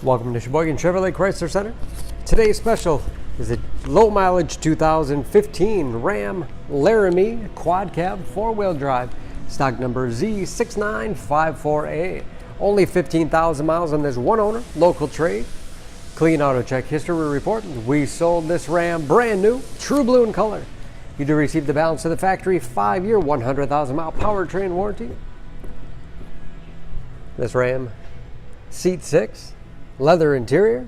Welcome to Sheboygan Chevrolet Chrysler Center. Today's special is a low mileage 2015 Ram Laramie quad cab 4-wheel drive, stock number Z6954A. Only 15,000 miles on this one owner, local trade. Clean auto check history report. We sold this Ram brand new, true blue in color. You do receive the balance of the factory 5-year, 100,000 mile powertrain warranty. This Ram, seat 6, leather interior.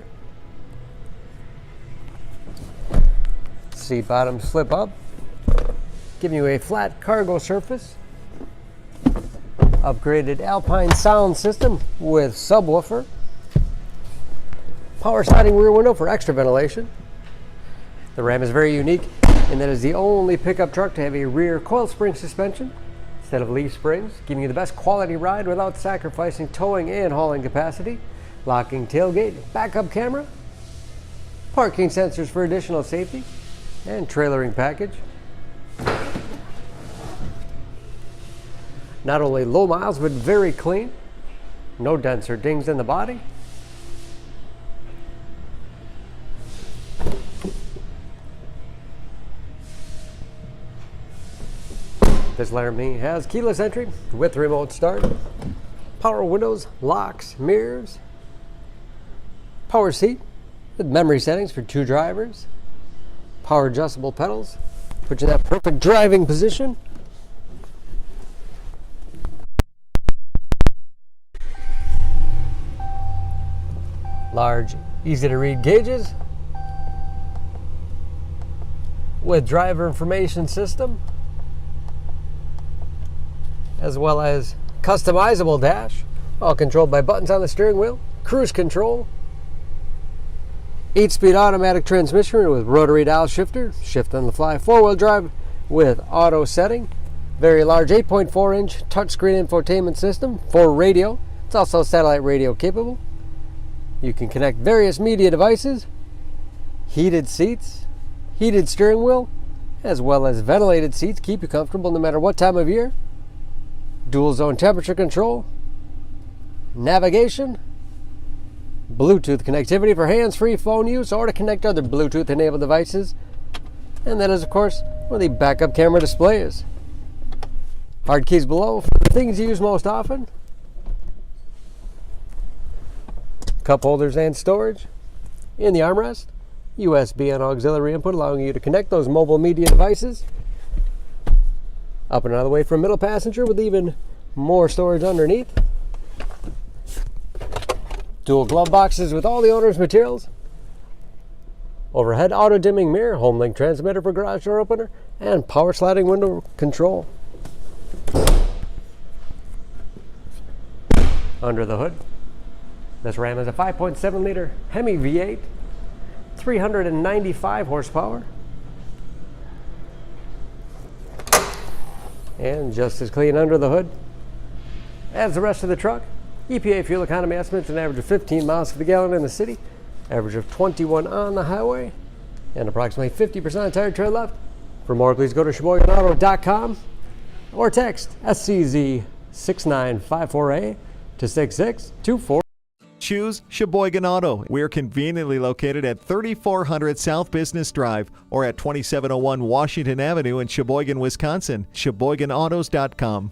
Seat bottoms flip up, giving you a flat cargo surface. Upgraded Alpine sound system with subwoofer. Power sliding rear window for extra ventilation. The Ram is very unique in that it is the only pickup truck to have a rear coil spring suspension instead of leaf springs, giving you the best quality ride without sacrificing towing and hauling capacity. Locking tailgate, backup camera, parking sensors for additional safety, and trailering package. Not only low miles, but very clean. No dents or dings in the body. This Laramie has keyless entry with remote start, power windows, locks, mirrors, power seat with memory settings for 2 drivers, power adjustable pedals, put you in that perfect driving position. Large, easy to read gauges with driver information system, as well as customizable dash, all controlled by buttons on the steering wheel, cruise control, 8-speed automatic transmission with rotary dial shifter, shift on the fly, 4-wheel drive with auto setting, very large 8.4-inch touchscreen infotainment system for radio. It's also satellite radio capable. You can connect various media devices, heated seats, heated steering wheel, as well as ventilated seats, keep you comfortable no matter what time of year. Dual zone temperature control, navigation, Bluetooth connectivity for hands-free phone use or to connect other Bluetooth-enabled devices. And that is, of course, where the backup camera display is. Hard keys below for the things you use most often. Cup holders and storage. In the armrest, USB and auxiliary input allowing you to connect those mobile media devices. Up and out of the way for a middle passenger with even more storage underneath. Dual glove boxes with all the owner's materials. Overhead auto dimming mirror, home link transmitter for garage door opener, and power sliding window control. Under the hood, this Ram is a 5.7 liter Hemi V8, 395 horsepower. And just as clean under the hood as the rest of the truck. EPA fuel economy estimates an average of 15 miles to the gallon in the city, average of 21 on the highway, and approximately 50% tire tread left. For more, please go to SheboyganAuto.com or text SCZ6954A to 6624. Choose Sheboygan Auto. We're conveniently located at 3400 South Business Drive or at 2701 Washington Avenue in Sheboygan, Wisconsin. SheboyganAutos.com.